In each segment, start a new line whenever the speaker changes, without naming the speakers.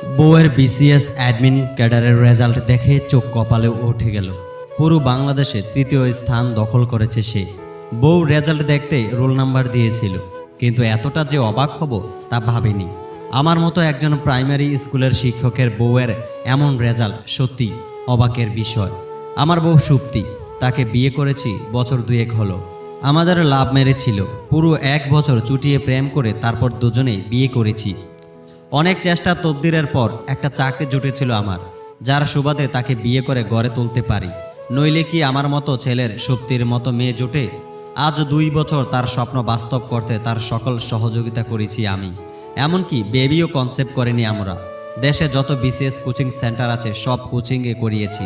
বউয়ের BCS admin ক্যাডারের result দেখে চোখ কপালে উঠে গেল। পুরো বাংলাদেশে তৃতীয় স্থান দখল করেছে সে। বউ রেজাল্ট দেখতে রোল নাম্বার দিয়েছিল, কিন্তু এতটা যে অবাক হব তা ভাবিনি। আমার মতো একজন প্রাইমারি স্কুলের শিক্ষকের বউয়ের এমন রেজাল্ট সত্যি অবাকের বিষয়। আমার বউ সুপ্তি, তাকে বিয়ে করেছি বছর দুয়েক হলো। আমাদের লাভ মেরেছিল, পুরো 1 বছর চুটিয়ে প্রেম করে তারপর দুজনেই বিয়ে করেছি। অনেক চেষ্টা তদবিরের পর একটা চাকরি জুটেছিল আমার, যার সুবাদে তাকে বিয়ে করে গড়ে তুলতে পারি। নইলে কি আমার মতো ছেলের সুপ্তির মতো মেয়ে জোটে? আজ 2 বছর তার স্বপ্ন বাস্তব করতে তার সকল সহযোগিতা করেছি আমি। এমনকি বেবিও কনসেপ্ট করিনি আমরা। দেশে যত বিসিএস কোচিং সেন্টার আছে সব কোচিংয়ে করিয়েছি,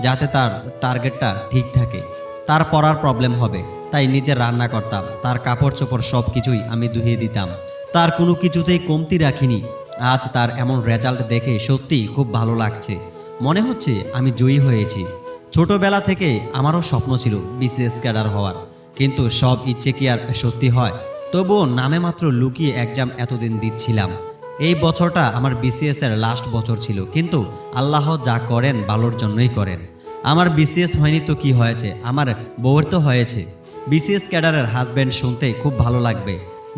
যাতে তার টার্গেটটা ঠিক থাকে। তার পড়ার প্রবলেম হবে, তাই নিজে রান্না করতাম, তার কাপড় চোপড় সব কিছুই আমি ধুয়ে দিতাম। তার কোনো কিছুতেই কমতি রাখিনি। আজ তার এমন রেজাল্ট দেখে সত্যিই খুব ভালো লাগছে। মনে হচ্ছে আমি জয়ী হয়েছি। ছোটবেলা থেকে আমারও স্বপ্ন ছিল বিসিএস ক্যাডার হওয়ার, কিন্তু সব ইচ্ছে কি আর সত্যি হয়? তবুও নামে মাত্র লুকিয়ে এক্সাম এতদিন দিচ্ছিলাম। এই বছরটা আমার বিসিএস এর লাস্ট বছর ছিল, কিন্তু আল্লাহ যা করেন ভালোর জন্যই করেন। আমার বিসিএস হয়নি তো কি হয়েছে, আমার বউয়ের তো হয়েছে। বিসিএস ক্যাডারের হাজব্যান্ড শুনতে খুব ভালো লাগবে,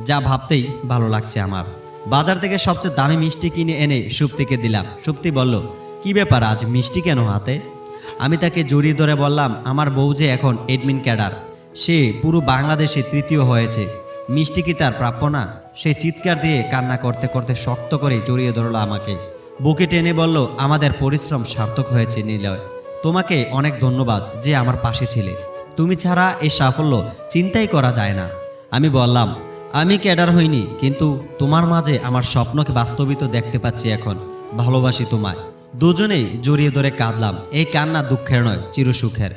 যা ভাবতেই ভালো লাগছে আমার। বাজার থেকে সবচেয়ে দামি মিষ্টি কিনে এনে সুপ্তিকে দিলাম। সুপ্তি বলল, কি ব্যাপার আজ মিষ্টি কেন হাতে? আমি তাকে জড়িয়ে ধরে বললাম, আমার বউ যে এখন এডমিন ক্যাডার, সে পুরো বাংলাদেশে তৃতীয় হয়েছে, মিষ্টি কি তার প্রাপ্য না? সে চিৎকার দিয়ে কান্না করতে করতে শক্ত করে জড়িয়ে ধরল আমাকে। বুকে টেনে বলল, আমাদের পরিশ্রম সার্থক হয়েছে নিলয়। তোমাকে অনেক ধন্যবাদ যে আমার পাশে ছিলে। তুমি ছাড়া এই সাফল্য চিন্তাই করা যায় না। আমি বললাম, আমি ক্যাডার হইনি, কিন্তু তোমার মাঝে আমার স্বপ্নকে বাস্তবিত দেখতে পাচ্ছি এখন। ভালোবাসি তোমায়। দুজনেই জড়িয়ে ধরে কাঁদলাম। এই কান্না দুঃখের নয়, চিরসুখের।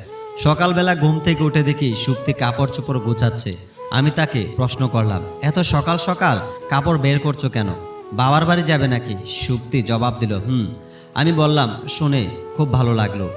সকালবেলা ঘুম থেকে উঠে দেখি সুপ্তি কাপড় চোপড় গোছাচ্ছে। আমি তাকে প্রশ্ন করলাম, এত সকাল সকাল কাপড় বের করছো কেন? বাবার বাড়ি যাবে নাকি? সুপ্তি জবাব দিল, আমি বললাম, শুনে খুব ভালো লাগলো।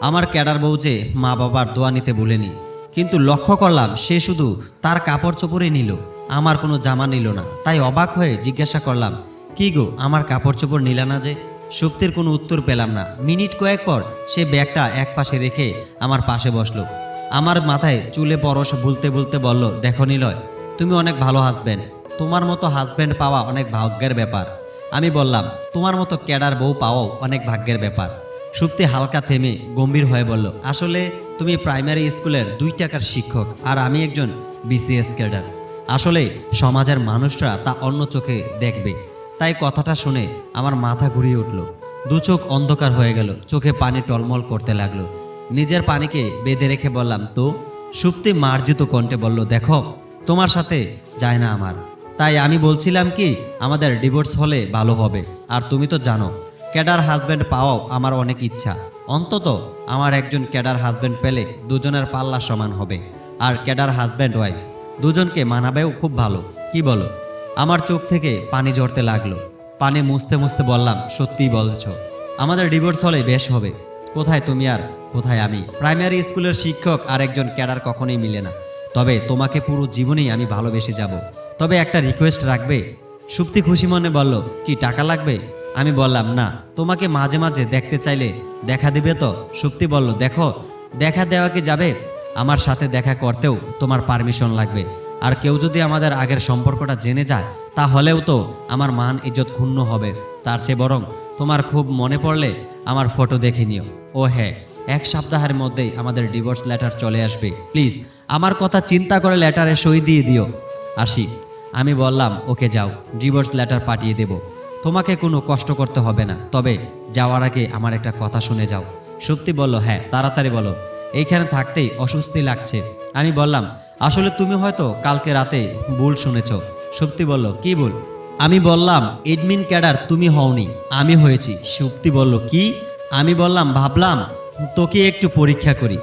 আমার ক্যাডার বউ যে মা বাবার দোয়া নিতে ভুলেনি। কিন্তু লক্ষ্য করলাম সে শুধু তার কাপড় চোপড়ই নিল, আমার কোনো জামা নিল না। তাই অবাক হয়ে জিজ্ঞাসা করলাম, কি গো, আমার কাপড় চোপড় নিলা না যে? সুপ্তির কোনো উত্তর পেলাম না। মিনিট কয়েক পর সে ব্যাগটা এক পাশে রেখে আমার পাশে বসলো। আমার মাথায় চুলে পরশ বলতে বলতে বলল, দেখো নিলয়, তুমি অনেক ভালো হাজব্যান্ড। তোমার মতো হাজব্যান্ড পাওয়া অনেক ভাগ্যের ব্যাপার। আমি বললাম, তোমার মতো ক্যাডার বউ পাওয়াও অনেক ভাগ্যের ব্যাপার। সুপ্তি হালকা থেমে গম্ভীর হয়ে বলল, আসলে তুমি প্রাইমারি স্কুলের 2 টাকার শিক্ষক, আর আমি একজন বিসিএস ক্যাডার। আসলে সমাজের মানুষরা তা অন্য চোখে দেখবে। তাই কথাটা শুনে আমার মাথা ঘুরিয়ে উঠল। 2 চোখ অন্ধকার হয়ে গেল, চোখে পানি টলমল করতে লাগলো। নিজের পানিকে বেঁধে রেখে বললাম, তো? সুপ্তি মার্জিত কণ্ঠে বলল, দেখো, তোমার সাথে যায় না আমার। তাই আমি বলছিলাম কি, আমাদের ডিভোর্স হলে ভালো হবে। আর তুমি তো জানো, ক্যাডার হাজব্যান্ড পাওয়াও আমার অনেক ইচ্ছা। অন্তত আমার একজন ক্যাডার হাজব্যান্ড পেলে দুজনের পাল্লা সমান হবে। আর ক্যাডার হাজব্যান্ড ওয়াইফ দুজনকে মানাবেও খুব ভালো। কি বলো? আমার চোখ থেকে পানি ঝরতে লাগলো। পানি মুছতে মুছতে বললাম, সত্যিই বলছো? আমাদের ডিভোর্স হলে বেশ হবে। কোথায় তুমি আর কোথায় আমি? প্রাইমারি স্কুলের শিক্ষক আর একজন ক্যাডার কখনোই মিলে না। তবে তোমাকে পুরো জীবনেই আমি ভালোবেসে যাব। তবে একটা রিকোয়েস্ট রাখবে? সুপ্তি খুশি মনে বলল, কি টাকা লাগবে? আমি বললাম, না, তোমাকে মাঝে মাঝে দেখতে চাইলে দেখা দেবে তো? সুপ্তি বলল, দেখো, দেখা দেওয়া কি যাবে? আমার সাথে দেখা করতেও তোমার পারমিশন লাগবে। আর কেউ যদি আমাদের আগের সম্পর্কটা জেনে যায়, তাহলেও তো আমার মান ইজ্জত ক্ষুণ্ণ হবে। তার চেয়ে বরং তোমার খুব মনে পড়লে আমার ফটো দেখে নিও। ও হ্যাঁ, 1 সপ্তাহের মধ্যেই আমাদের ডিভোর্স লেটার চলে আসবে। প্লিজ আমার কথা চিন্তা করে লেটারে সই দিয়ে দিও। আসি। আমি বললাম, ওকে, যাও, ডিভোর্স লেটার পাঠিয়ে দেব। তোমাকে কোনো কষ্ট করতে হবে না। তবে যাওয়ার আগে আমার একটা কথা শুনে যাও। সুপ্তি বলল, হ্যাঁ, তাড়াতাড়ি বলো, এইখানে থাকতেই অস্বস্তি লাগছে। আমি বললাম, আসলে তুমি হয়তো কালকে রাতে ভুল শুনেছ। সুপ্তি বলল, কি ভুল? আমি বললাম, এডমিন ক্যাডার তুমি হওনি, আমি হয়েছি। সুপ্তি বলল, কি? আমি বললাম, ভাবলাম তোকে একটু পরীক্ষা করি।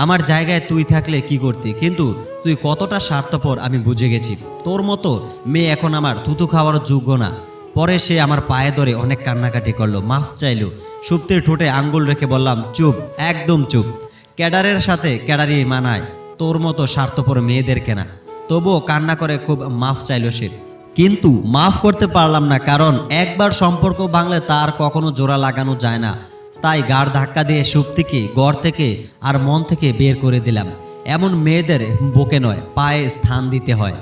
আমার জায়গায় তুই থাকলে কি করতি, কিন্তু তুই কতটা স্বার্থপর আমি বুঝে গেছি। তোর মতো মেয়ে এখন আমার থুতু খাওয়ার যোগ্য না। পরে সে আমার পায়ে ধরে অনেক কান্নাকাটি করলো, মাফ চাইলো। সুপ্তির ঠোঁটে আঙ্গুল রেখে বললাম, চুপ, একদম চুপ। ক্যাডারের সাথে ক্যাডারই মানায়, তোর মতো স্বার্থপর মেয়েদের কেনা। তবুও কান্না করে খুব মাফ চাইলো সে। কিন্তু মাফ করতে পারলাম না, কারণ একবার সম্পর্ক ভাঙলে তার কখনো জোড়া লাগানো যায় না। তাই গাড় ধাক্কা দিয়ে সুপ্তিকে ঘর থেকে আর মন থেকে বের করে দিলাম। এমন মেয়েদের বুকে নয়, পায়ে স্থান দিতে হয়।